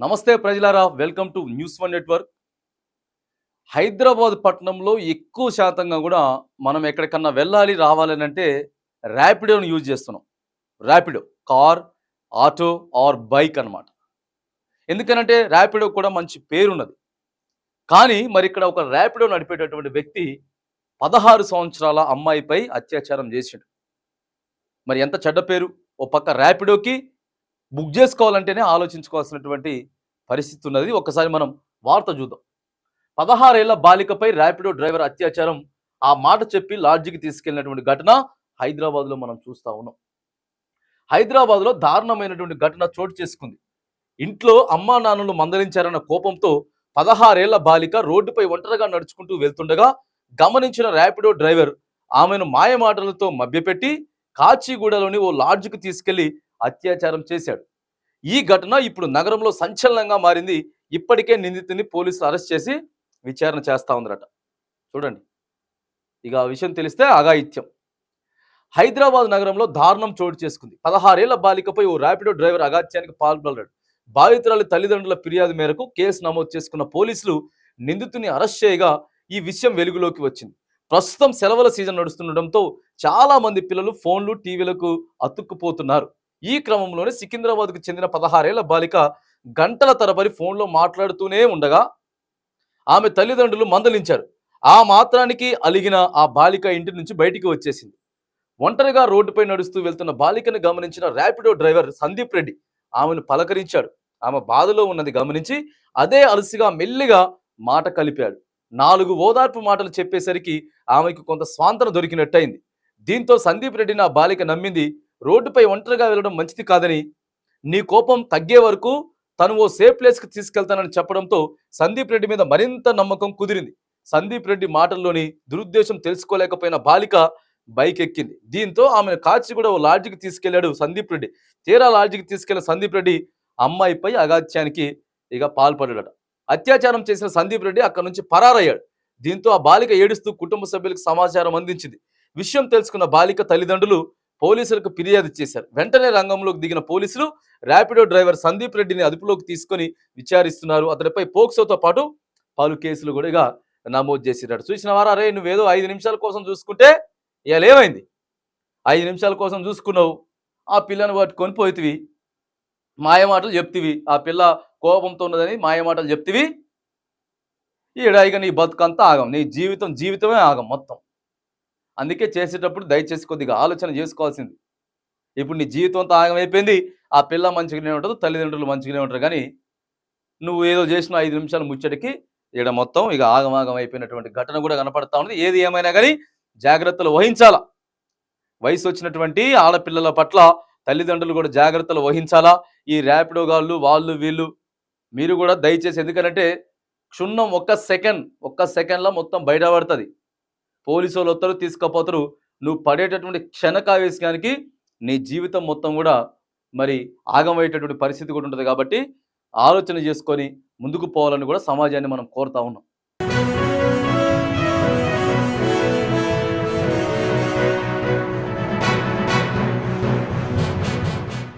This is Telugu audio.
నమస్తే ప్రజలారా, welcome to news one network. Hyderabad పట్టణంలో ఎక్కువ శాతంగా కూడా మనం ఎక్కడికన్నా వెళ్ళాలి రావాలని అంటే ర్యాపిడోని యూజ్ చేస్తున్నాం. Rapido car, auto or bike అన్నమాట. ఎందుకనంటే ర్యాపిడో కూడా మంచి పేరున్నది. కానీ మరి ఇక్కడ ఒక ర్యాపిడో నడిపేటటువంటి వ్యక్తి 16 సంవత్సరాల అమ్మాయిపై అత్యాచారం చేసిండు. మరి ఎంత చెడ్డ పేరు! ఓ పక్క ర్యాపిడోకి బుక్ చేసుకోవాలంటేనే ఆలోచించుకోవాల్సినటువంటి పరిస్థితి ఉన్నది. ఒక్కసారి మనం వార్త చూద్దాం. 16 ఏళ్ల బాలికపై ర్యాపిడో డ్రైవర్ అత్యాచారం. ఆ మాట చెప్పి లాడ్జికి తీసుకెళ్లినటువంటి ఘటన హైదరాబాద్లో మనం చూస్తా ఉన్నాం. హైదరాబాద్లో దారుణమైనటువంటి ఘటన చోటు చేసుకుంది. ఇంట్లో అమ్మా నాన్నలు మందలించారన్న కోపంతో 16 ఏళ్ల బాలిక రోడ్డుపై ఒంటరిగా నడుచుకుంటూ వెళ్తుండగా గమనించిన ర్యాపిడో డ్రైవర్ ఆమెను మాయమాటలతో మభ్యపెట్టి కాచిగూడలోని ఓ లాడ్జికి తీసుకెళ్లి అత్యాచారం చేశాడు. ఈ ఘటన ఇప్పుడు నగరంలో సంచలనంగా మారింది. ఇప్పటికే నిందితుని పోలీసులు అరెస్ట్ చేసి విచారణ చేస్తా ఉందరట. చూడండి, ఇక ఆ విషయం తెలిస్తే అఘాయిత్యం. హైదరాబాద్ నగరంలో దారుణం చోటు చేసుకుంది. 16 ఏళ్ల బాలికపై ఓ ర్యాపిడో డ్రైవర్ అఘాత్యానికి పాల్పడ్డాడు. బాధితురాలి తల్లిదండ్రుల ఫిర్యాదు మేరకు కేసు నమోదు చేసుకున్న పోలీసులు నిందితుని అరెస్ట్ చేయగా ఈ విషయం వెలుగులోకి వచ్చింది. ప్రస్తుతం సెలవుల సీజన్ నడుస్తుండటంతో చాలా మంది పిల్లలు ఫోన్లు, టీవీలకు అతుక్కుపోతున్నారు. ఈ క్రమంలోనే సికింద్రాబాద్కు చెందిన 16 ఏళ్ల బాలిక గంటల తరబడి ఫోన్లో మాట్లాడుతూనే ఉండగా ఆమె తల్లిదండ్రులు మందలించారు. ఆ మాత్రానికి అలిగిన ఆ బాలిక ఇంటి నుంచి బయటికి వచ్చేసింది. ఒంటరిగా రోడ్డుపై నడుస్తూ వెళ్తున్న బాలికను గమనించిన ర్యాపిడో డ్రైవర్ సందీప్ రెడ్డి ఆమెను పలకరించాడు. ఆమె బాధలో ఉన్నది గమనించి అదే అలసిగా మెల్లిగా మాట కలిపాడు. 4 ఓదార్పు మాటలు చెప్పేసరికి ఆమెకు కొంత స్వాంతన దొరికినట్టయింది. దీంతో సందీప్ రెడ్డిని ఆ బాలిక నమ్మింది. రోడ్డుపై ఒంటరిగా వెళ్ళడం మంచిది కాదని, నీ కోపం తగ్గే వరకు తను ఓ సేఫ్ ప్లేస్కి తీసుకెళ్తానని చెప్పడంతో సందీప్ రెడ్డి మీద మరింత నమ్మకం కుదిరింది. సందీప్ రెడ్డి మాటల్లోని దురుద్దేశం తెలుసుకోలేకపోయిన బాలిక బైక్ ఎక్కింది. దీంతో ఆమెను కాచిగూడ ఓ లాడ్జికి తీసుకెళ్లాడు సందీప్ రెడ్డి. తీరా లాడ్జికి తీసుకెళ్లిన సందీప్ రెడ్డి అమ్మాయిపై అఘాత్యానికి పాల్పడ్డాడట. అత్యాచారం చేసిన సందీప్ రెడ్డి అక్కడి నుంచి పరారయ్యాడు. దీంతో ఆ బాలిక ఏడుస్తూ కుటుంబ సభ్యులకు సమాచారం అందించింది. విషయం తెలుసుకున్న బాలిక తల్లిదండ్రులు పోలీసులకు ఫిర్యాదు చేశారు. వెంటనే రంగంలోకి దిగిన పోలీసులు ర్యాపిడో డ్రైవర్ సందీప్ రెడ్డిని అదుపులోకి తీసుకొని విచారిస్తున్నారు. అతడిపై పోక్సోతో పాటు పలు కేసులు కూడా నమోదు చేసినాడు. చూసిన వారా, అరే నువ్వేదో 5 నిమిషాల కోసం చూసుకుంటే ఇవాళ ఏమైంది? 5 నిమిషాల కోసం చూసుకున్నావు, ఆ పిల్లని పట్టుకొని పోయితివి, మాయమాటలు చెప్తివి. ఆ పిల్ల కోపంతో ఉన్నదని మాయమాటలు చెప్తివి. ఇక నీ బతుకంతా ఆగం, నీ జీవితమే ఆగం మొత్తం. అందుకే చేసేటప్పుడు దయచేసి కొద్దిగా ఆలోచన చేసుకోవాల్సింది. ఇప్పుడు నీ జీవితం అంతా ఆగమైపోయింది. ఆ పిల్ల మంచిగానే ఉంటుంది, తల్లిదండ్రులు మంచిగానే ఉంటారు. కానీ నువ్వు ఏదో చేసిన 5 నిమిషాల ముచ్చటికి ఇక్కడ మొత్తం ఆగమాగం అయిపోయినటువంటి ఘటన కూడా కనపడతా ఉంది. ఏది ఏమైనా కానీ జాగ్రత్తలు వహించాలా. వయసు వచ్చినటువంటి ఆడపిల్లల పట్ల తల్లిదండ్రులు కూడా జాగ్రత్తలు వహించాలా. ఈ ర్యాపిడో గాళ్ళు వాళ్ళు వీళ్ళు మీరు కూడా దయచేసి, ఎందుకంటే క్షుణ్ణం ఒక్క సెకండ్లో మొత్తం బయటపడుతుంది. పోలీసు వాళ్ళు వస్తారు, తీసుకుపోతారు. నువ్వు పడేటటువంటి క్షణకావేశానికి నీ జీవితం మొత్తం కూడా మరి ఆగమయ్యేటటువంటి పరిస్థితి కూడా ఉంటుంది. కాబట్టి ఆలోచన చేసుకొని ముందుకు పోవాలని కూడా సమాజాన్ని మనం కోరుతా ఉన్నాం.